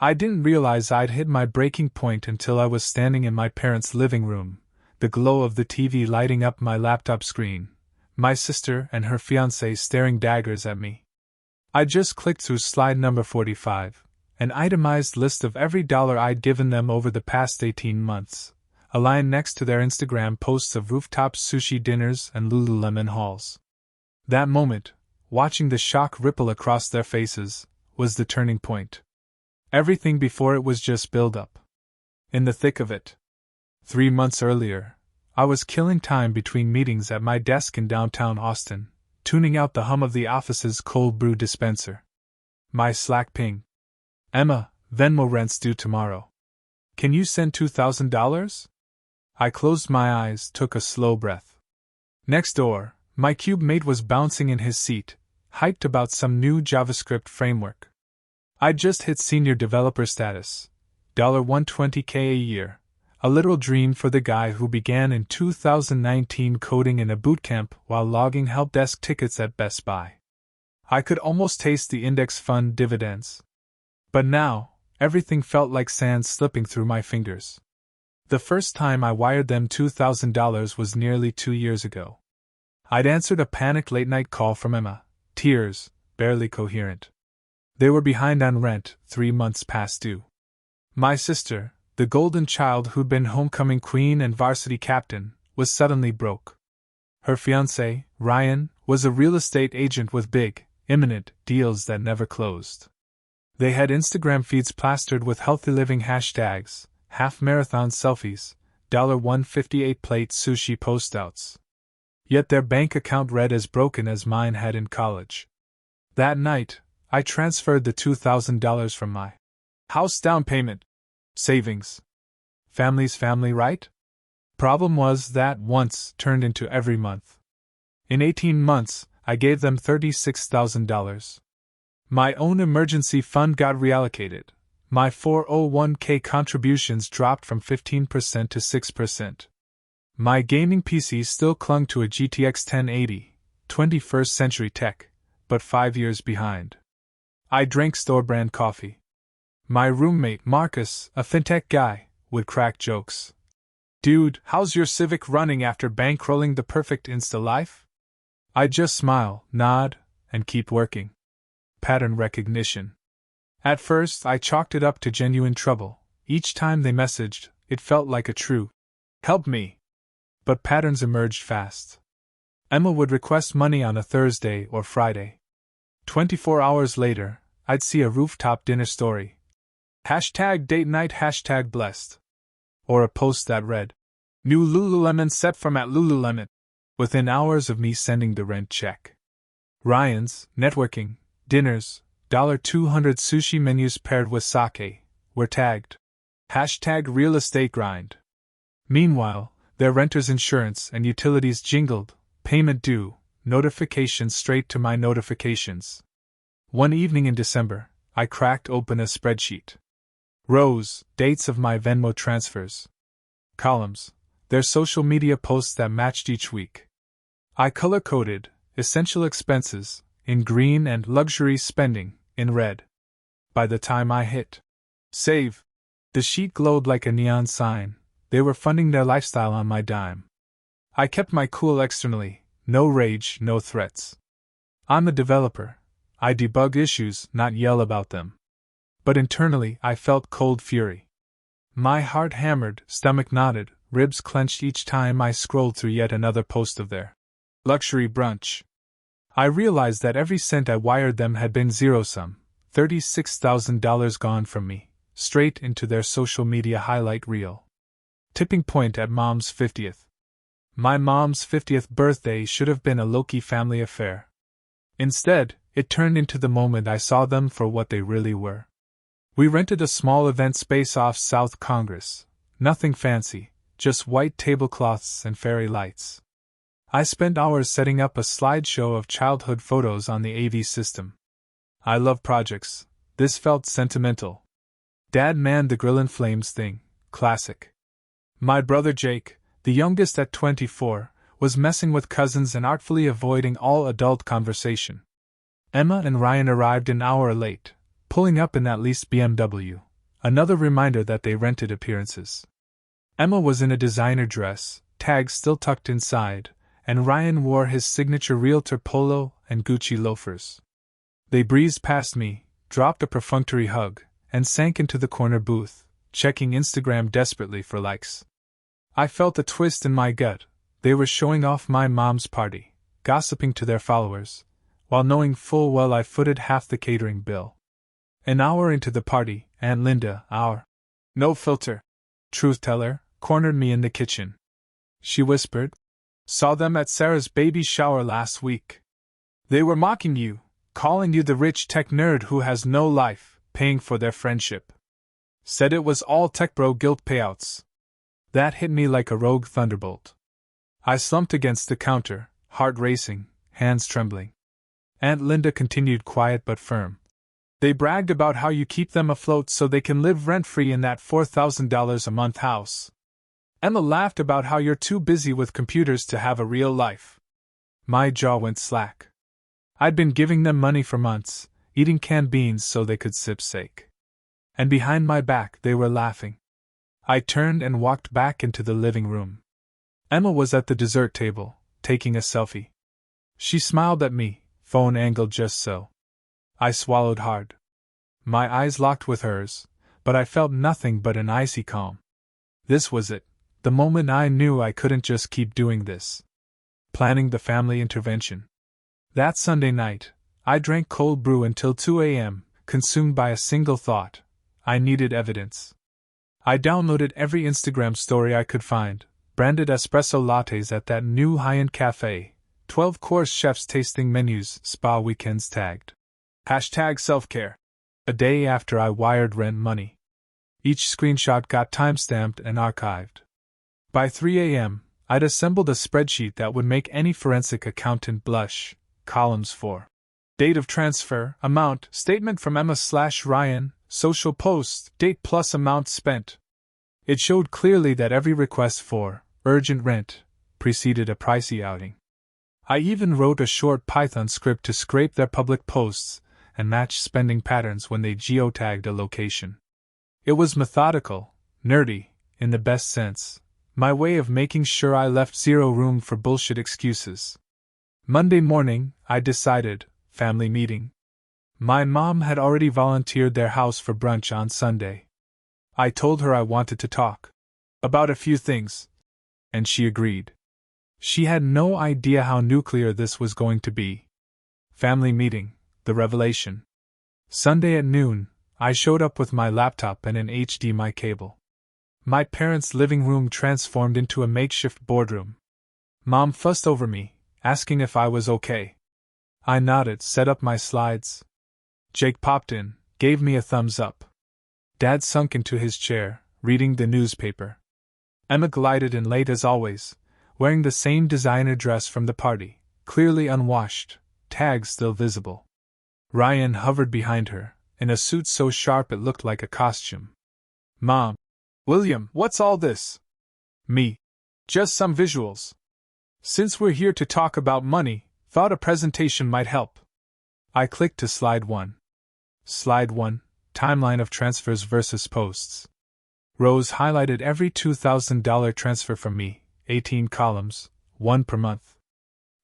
I didn't realize I'd hit my breaking point until I was standing in my parents' living room, the glow of the TV lighting up my laptop screen, my sister and her fiancé staring daggers at me. I just clicked through slide number 45, an itemized list of every dollar I'd given them over the past 18 months, a line next to their Instagram posts of rooftop sushi dinners and Lululemon hauls. That moment, watching the shock ripple across their faces, was the turning point. Everything before it was just build-up. In the thick of it. 3 months earlier, I was killing time between meetings at my desk in downtown Austin, tuning out the hum of the office's cold brew dispenser. My Slack ping. Emma, Venmo rent's due tomorrow. Can you send $2,000? I closed my eyes, took a slow breath. Next door, my cube mate was bouncing in his seat, hyped about some new JavaScript framework. I'd just hit senior developer status, $120K a year, a literal dream for the guy who began in 2019 coding in a bootcamp while logging help desk tickets at Best Buy. I could almost taste the index fund dividends. But now, everything felt like sand slipping through my fingers. The first time I wired them $2,000 was nearly 2 years ago. I'd answered a panicked late-night call from Emma, tears, barely coherent. They were behind on rent, 3 months past due. My sister, the golden child who'd been homecoming queen and varsity captain, was suddenly broke. Her fiancé, Ryan, was a real estate agent with big, imminent deals that never closed. They had Instagram feeds plastered with healthy living hashtags, half-marathon selfies, $158 plate sushi postouts. Yet their bank account read as broken as mine had in college. That night, I transferred the $2,000 from my house down payment. Savings. Family's family, right? Problem was that once turned into every month. In 18 months, I gave them $36,000. My own emergency fund got reallocated. My 401k contributions dropped from 15% to 6%. My gaming PC still clung to a GTX 1080, 21st century tech, but 5 years behind. I drank store-brand coffee. My roommate, Marcus, a fintech guy, would crack jokes. Dude, how's your Civic running after bankrolling the perfect Insta life? I'd just smile, nod, and keep working. Pattern recognition. At first, I chalked it up to genuine trouble. Each time they messaged, it felt like a true help me. But patterns emerged fast. Emma would request money on a Thursday or Friday. 24 hours later, I'd see a rooftop dinner story. #date night #blessed. Or a post that read, new Lululemon set from at Lululemon. Within hours of me sending the rent check. Ryan's networking dinners, $200 sushi menus paired with sake, were tagged. #real estate grind. Meanwhile, their renter's insurance and utilities jingled, payment due, notifications straight to my notifications. One evening in December, I cracked open a spreadsheet. Rows, dates of my Venmo transfers. Columns, their social media posts that matched each week. I color-coded essential expenses in green and luxury spending in red. By the time I hit save, the sheet glowed like a neon sign. They were funding their lifestyle on my dime. I kept my cool externally, no rage, no threats. I'm a developer. I debug issues, not yell about them. But internally, I felt cold fury. My heart hammered, stomach knotted, ribs clenched each time I scrolled through yet another post of their luxury brunch. I realized that every cent I wired them had been zero-sum, $36,000 gone from me, straight into their social media highlight reel. Tipping point at Mom's 50th. My mom's 50th birthday should have been a low-key family affair. Instead, it turned into the moment I saw them for what they really were. We rented a small event space off South Congress. Nothing fancy, just white tablecloths and fairy lights. I spent hours setting up a slideshow of childhood photos on the AV system. I love projects. This felt sentimental. Dad manned the grill in flames thing, classic. My brother Jake, the youngest at 24, was messing with cousins and artfully avoiding all adult conversation. Emma and Ryan arrived an hour late, pulling up in that leased BMW, Another reminder that they rented appearances. Emma was in a designer dress, tags still tucked inside, and Ryan wore his signature realtor polo and Gucci loafers. They breezed past me, dropped a perfunctory hug, and sank into the corner booth, checking Instagram desperately for likes. I felt a twist in my gut. They were showing off my mom's party, gossiping to their followers, while knowing full well I footed half the catering bill. An hour into the party, Aunt Linda, our no-filter truth-teller, cornered me in the kitchen. She whispered, "Saw them at Sarah's baby shower last week. They were mocking you, calling you the rich tech nerd who has no life, paying for their friendship. Said it was all tech bro guilt payouts." That hit me like a rogue thunderbolt. I slumped against the counter, heart racing, hands trembling. Aunt Linda continued quiet but firm. "They bragged about how you keep them afloat so they can live rent-free in that $4,000 a month house. Emma laughed about how you're too busy with computers to have a real life." My jaw went slack. I'd been giving them money for months, eating canned beans so they could sip sake. And behind my back they were laughing. I turned and walked back into the living room. Emma was at the dessert table, taking a selfie. She smiled at me, phone angled just so. I swallowed hard. My eyes locked with hers, but I felt nothing but an icy calm. This was it, the moment I knew I couldn't just keep doing this. Planning the family intervention. That Sunday night, I drank cold brew until 2 a.m., consumed by a single thought: I needed evidence. I downloaded every Instagram story I could find, branded espresso lattes at that new high-end cafe, 12-course chefs tasting menus, spa weekends tagged. #selfcare. A day after I wired rent money. Each screenshot got timestamped and archived. By 3 a.m., I'd assembled a spreadsheet that would make any forensic accountant blush. Columns for date of transfer, amount, statement from Emma/Ryan, social post, date plus amount spent. It showed clearly that every request for urgent rent preceded a pricey outing. I even wrote a short Python script to scrape their public posts and match spending patterns when they geotagged a location. It was methodical, nerdy, in the best sense, my way of making sure I left zero room for bullshit excuses. Monday morning, I decided, family meeting. My mom had already volunteered their house for brunch on Sunday. I told her I wanted to talk about a few things, and she agreed. She had no idea how nuclear this was going to be. Family meeting, the revelation. Sunday at noon, I showed up with my laptop and an HDMI cable. My parents' living room transformed into a makeshift boardroom. Mom fussed over me, asking if I was okay. I nodded, set up my slides. Jake popped in, gave me a thumbs up. Dad sunk into his chair, reading the newspaper. Emma glided in late as always, wearing the same designer dress from the party, clearly unwashed, tags still visible. Ryan hovered behind her, in a suit so sharp it looked like a costume. "Mom. William, what's all this?" "Me. Just some visuals. Since we're here to talk about money, thought a presentation might help." I clicked to slide 1. Slide 1, timeline of transfers versus posts. Rows highlighted every $2,000 transfer from me, 18 columns, 1 per month.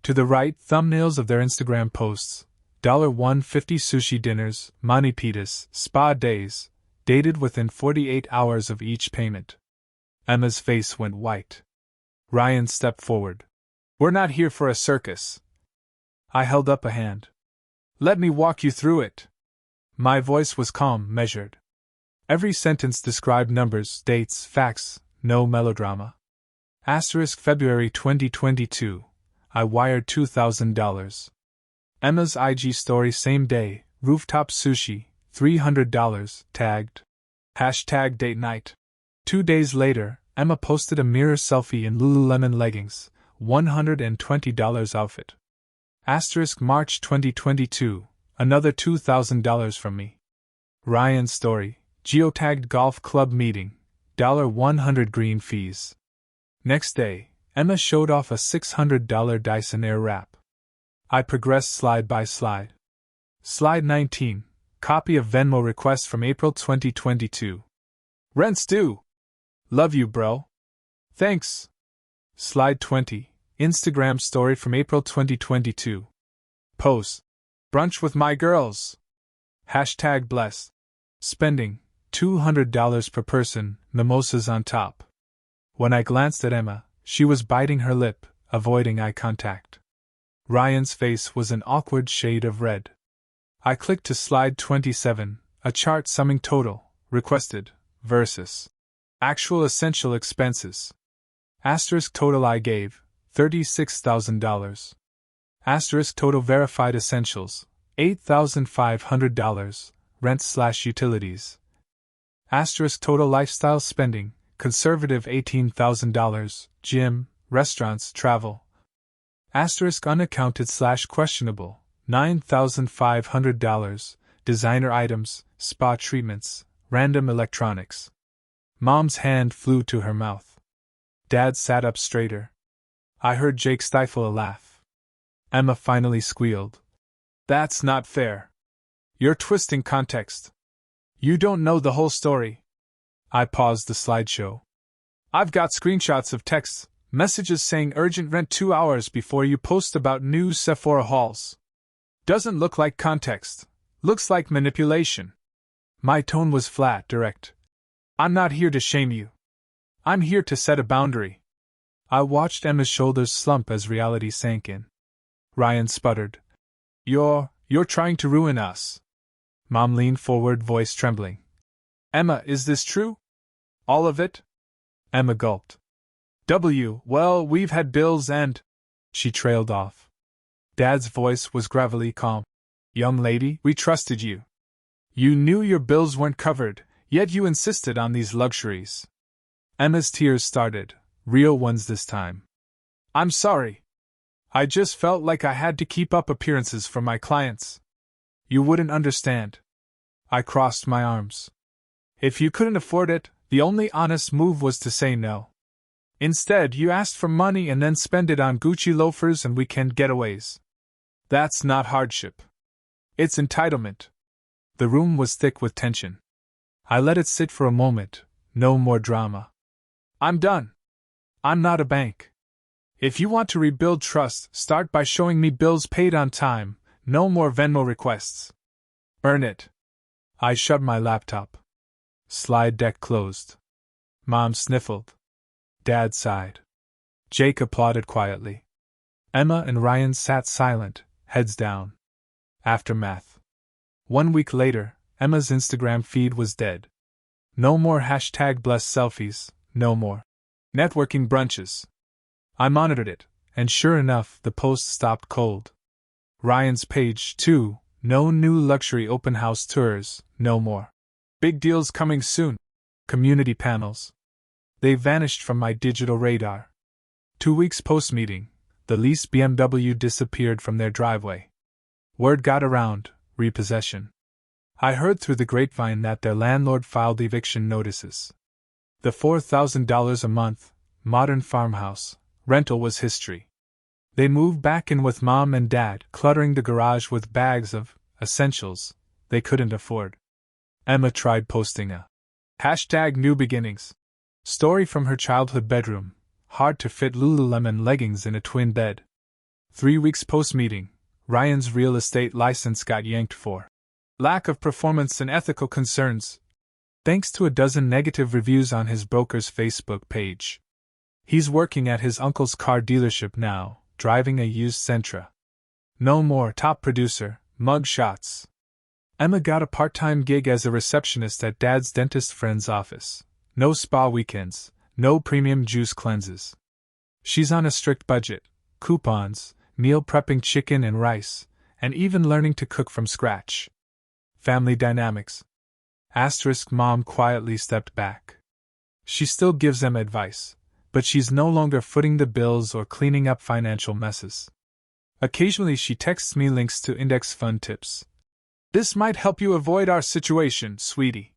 To the right, thumbnails of their Instagram posts, $1.50 sushi dinners, mani pitas, spa days, dated within 48 hours of each payment. Emma's face went white. Ryan stepped forward. "We're not here for a circus." I held up a hand. "Let me walk you through it." My voice was calm, measured. Every sentence described numbers, dates, facts, no melodrama. February 2022. I wired $2,000. Emma's IG story same day, rooftop sushi, $300, tagged. #date night. 2 days later, Emma posted a mirror selfie in Lululemon leggings, $120 outfit. March 2022, another $2,000 from me. Ryan's story, geotagged golf club meeting, $100 green fees. Next day, Emma showed off a $600 Dyson Airwrap. I progressed slide by slide. Slide 19, Copy of Venmo request from April 2022. Rent's due. Love you, bro. Thanks. Slide 20. Instagram story from April 2022. Post. Brunch with my girls. Hashtag blessed. Spending $200 per person, mimosas on top. When I glanced at Emma, she was biting her lip, avoiding eye contact. Ryan's face was an awkward shade of red. I clicked to slide 27, a chart summing total, requested, versus actual essential expenses. Asterisk total I gave, $36,000. Asterisk total verified essentials, $8,500, rent/utilities. Asterisk total lifestyle spending, conservative $18,000, gym, restaurants, travel. Asterisk unaccounted/questionable, $9,500, designer items, spa treatments, random electronics. Mom's hand flew to her mouth. Dad sat up straighter. I heard Jake stifle a laugh. Emma finally squealed. That's not fair. You're twisting context. You don't know the whole story. I paused the slideshow. I've got screenshots of texts, messages saying urgent rent 2 hours before you post about new Sephora hauls. Doesn't look like context. Looks like manipulation. My tone was flat, direct. I'm not here to shame you. I'm here to set a boundary. I watched Emma's shoulders slump as reality sank in. Ryan sputtered. You're trying to ruin us. Mom leaned forward, voice trembling. Emma, is this true? All of it? Emma gulped. Well, we've had bills and... She trailed off. Dad's voice was gravelly calm. Young lady, we trusted you. You knew your bills weren't covered, yet you insisted on these luxuries. Emma's tears started, real ones this time. I'm sorry. I just felt like I had to keep up appearances for my clients. You wouldn't understand. I crossed my arms. If you couldn't afford it, the only honest move was to say no. Instead, you asked for money and then spend it on Gucci loafers and weekend getaways. That's not hardship. It's entitlement. The room was thick with tension. I let it sit for a moment, no more drama. I'm done. I'm not a bank. If you want to rebuild trust, start by showing me bills paid on time, no more Venmo requests. Earn it. I shoved my laptop. Slide deck closed. Mom sniffled. Dad sighed. Jake applauded quietly. Emma and Ryan sat silent, heads down. Aftermath. 1 week later, Emma's Instagram feed was dead. No more hashtag blessed selfies, no more networking brunches. I monitored it, and sure enough, the post stopped cold. Ryan's page, too, no new luxury open house tours, no more. Big deals coming soon. Community panels. They vanished from my digital radar. 2 weeks post-meeting, the leased BMW disappeared from their driveway. Word got around, repossession. I heard through the grapevine that their landlord filed eviction notices. The $4,000 a month, modern farmhouse, rental was history. They moved back in with Mom and Dad, cluttering the garage with bags of essentials they couldn't afford. Emma tried posting a hashtag new beginnings story from her childhood bedroom, hard to fit Lululemon leggings in a twin bed. 3 weeks post-meeting, Ryan's real estate license got yanked for lack of performance and ethical concerns, thanks to a dozen negative reviews on his broker's Facebook page. He's working at his uncle's car dealership now, driving a used Sentra. No more top producer, mug shots. Emma got a part-time gig as a receptionist at Dad's dentist friend's office. No spa weekends, no premium juice cleanses. She's on a strict budget, coupons, meal prepping chicken and rice, and even learning to cook from scratch. Family dynamics. Asterisk Mom quietly stepped back. She still gives Emma advice, but she's no longer footing the bills or cleaning up financial messes. Occasionally she texts me links to index fund tips. This might help you avoid our situation, sweetie.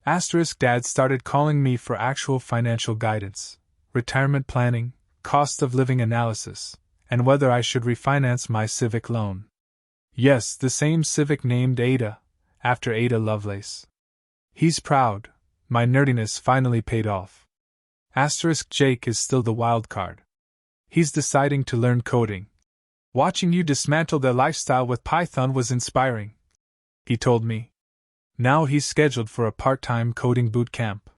Asterisk Dad started calling me for actual financial guidance, retirement planning, cost of living analysis, and whether I should refinance my Civic loan. Yes, the same Civic named Ada, after Ada Lovelace. He's proud. My nerdiness finally paid off. Jake is still the wild card. He's deciding to learn coding. Watching you dismantle their lifestyle with Python was inspiring, he told me. Now he's scheduled for a part-time coding boot camp.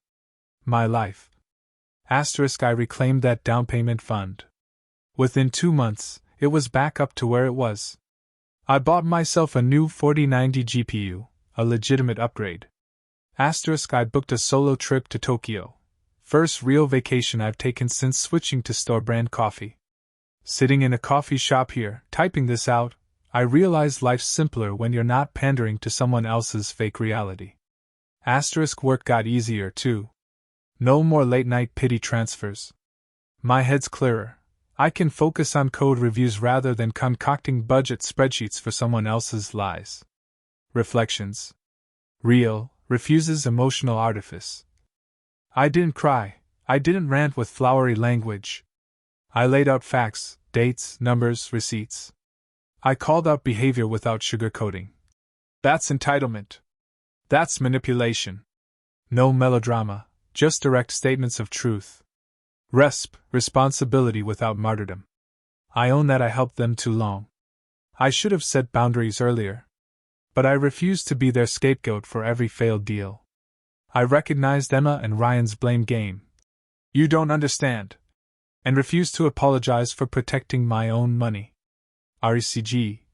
My life. I reclaimed that down payment fund. Within 2 months, it was back up to where it was. I bought myself a new 4090 GPU, a legitimate upgrade. I booked a solo trip to Tokyo. First real vacation I've taken since switching to store-brand coffee. Sitting in a coffee shop here, typing this out, I realized life's simpler when you're not pandering to someone else's fake reality. Work got easier too. No more late-night pity transfers. My head's clearer. I can focus on code reviews rather than concocting budget spreadsheets for someone else's lies. Reflections. Real refuses emotional artifice. I didn't cry. I didn't rant with flowery language. I laid out facts, dates, numbers, receipts. I called out behavior without sugarcoating. That's entitlement. That's manipulation. No melodrama, just direct statements of truth. Responsibility without martyrdom. I own that I helped them too long. I should have set boundaries earlier. But I refused to be their scapegoat for every failed deal. I recognized Emma and Ryan's blame game. You don't understand. And refused to apologize for protecting my own money.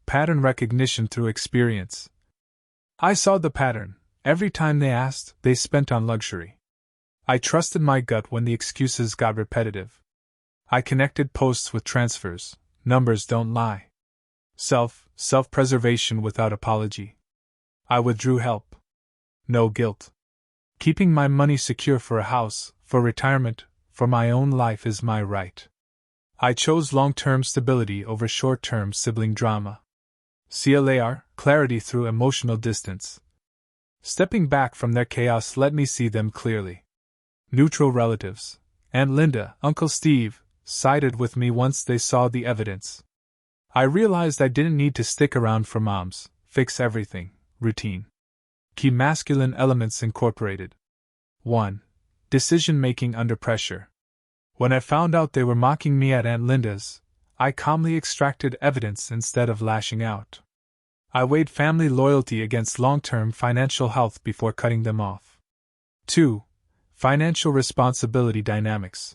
Pattern recognition through experience. I saw the pattern. Every time they asked, they spent on luxury. I trusted my gut when the excuses got repetitive. I connected posts with transfers. Numbers don't lie. Self-preservation without apology. I withdrew help. No guilt. Keeping my money secure for a house, for retirement, for my own life is my right. I chose long-term stability over short-term sibling drama. Clarity through emotional distance. Stepping back from their chaos let me see them clearly. Neutral relatives, Aunt Linda, Uncle Steve, sided with me once they saw the evidence. I realized I didn't need to stick around for moms, fix everything, routine. Key masculine elements incorporated. 1. Decision-making under pressure. When I found out they were mocking me at Aunt Linda's, I calmly extracted evidence instead of lashing out. I weighed family loyalty against long-term financial health before cutting them off. 2. Financial responsibility dynamics.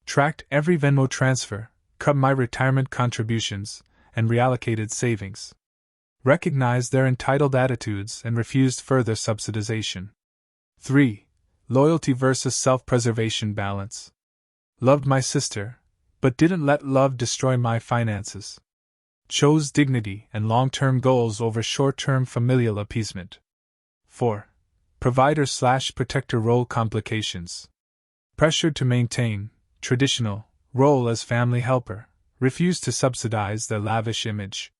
Tracked every Venmo transfer, cut my retirement contributions, and reallocated savings. Recognized their entitled attitudes and refused further subsidization. 3. Loyalty versus self-preservation balance. Loved my sister, but didn't let love destroy my finances. Chose dignity and long-term goals over short-term familial appeasement. 4. Provider/protector role complications. Pressured to maintain traditional role as family helper, refused to subsidize their lavish image.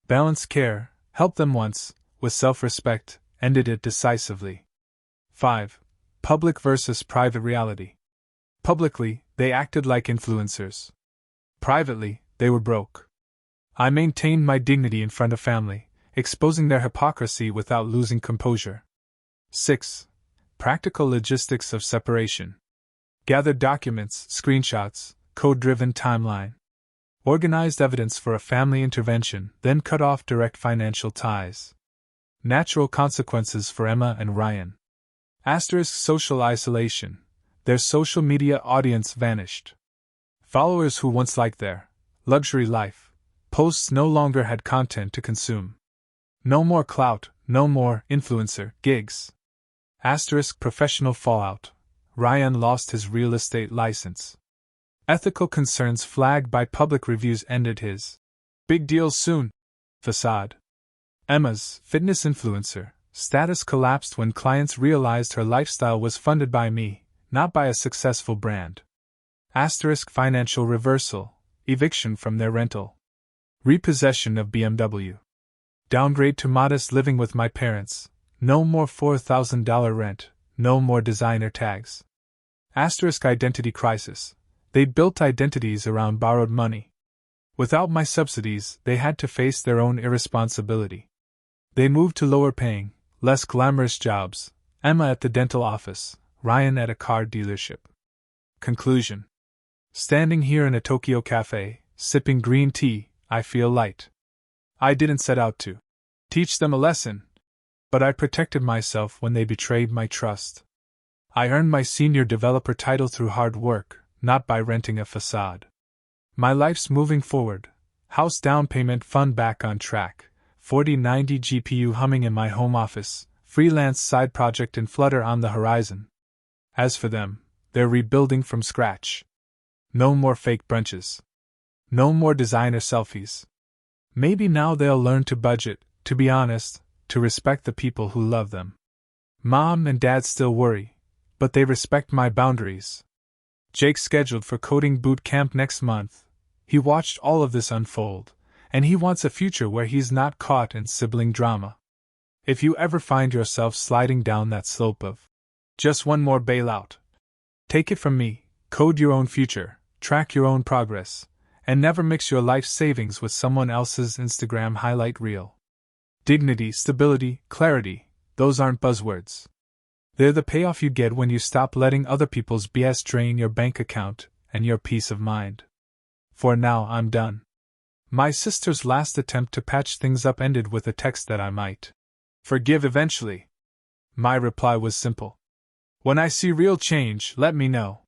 Balanced care, helped them once, with self-respect, ended it decisively. 5. Public versus private reality. Publicly, they acted like influencers. Privately, they were broke. I maintained my dignity in front of family, exposing their hypocrisy without losing composure. 6. Practical logistics of separation. Gathered documents, screenshots, code-driven timeline. Organized evidence for a family intervention, then cut off direct financial ties. Natural consequences for Emma and Ryan. Social isolation. Their social media audience vanished. Followers who once liked their luxury life posts no longer had content to consume. No more clout, no more influencer gigs. Professional fallout. Ryan lost his real estate license. Ethical concerns flagged by public reviews ended his big deal soon facade. Emma's fitness influencer status collapsed when clients realized her lifestyle was funded by me, not by a successful brand. Financial reversal, eviction from their rental. Repossession of BMW. Downgrade to modest living with my parents, no more $4,000 rent, no more designer tags. Identity crisis. They built identities around borrowed money. Without my subsidies, they had to face their own irresponsibility. They moved to lower-paying, less glamorous jobs, Emma at the dental office, Ryan at a car dealership. Conclusion. Standing here in a Tokyo cafe, sipping green tea, I feel light. I didn't set out to teach them a lesson, but I protected myself when they betrayed my trust. I earned my senior developer title through hard work, not by renting a facade. My life's moving forward. House down payment fund back on track, 4090 GPU humming in my home office, freelance side project in Flutter on the horizon. As for them, they're rebuilding from scratch. No more fake brunches. No more designer selfies. Maybe now they'll learn to budget, to be honest, to respect the people who love them. Mom and Dad still worry, but they respect my boundaries. Jake's scheduled for coding boot camp next month. He watched all of this unfold, and he wants a future where he's not caught in sibling drama. If you ever find yourself sliding down that slope of just one more bailout, take it from me, code your own future, track your own progress, and never mix your life savings with someone else's Instagram highlight reel. Dignity, stability, clarity, those aren't buzzwords. They're the payoff you get when you stop letting other people's BS drain your bank account and your peace of mind. For now, I'm done. My sister's last attempt to patch things up ended with a text that I might forgive eventually. My reply was simple. When I see real change, let me know.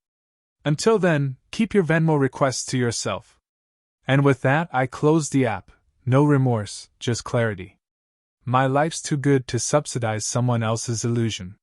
Until then, keep your Venmo requests to yourself. And with that, I closed the app. No remorse, just clarity. My life's too good to subsidize someone else's illusion.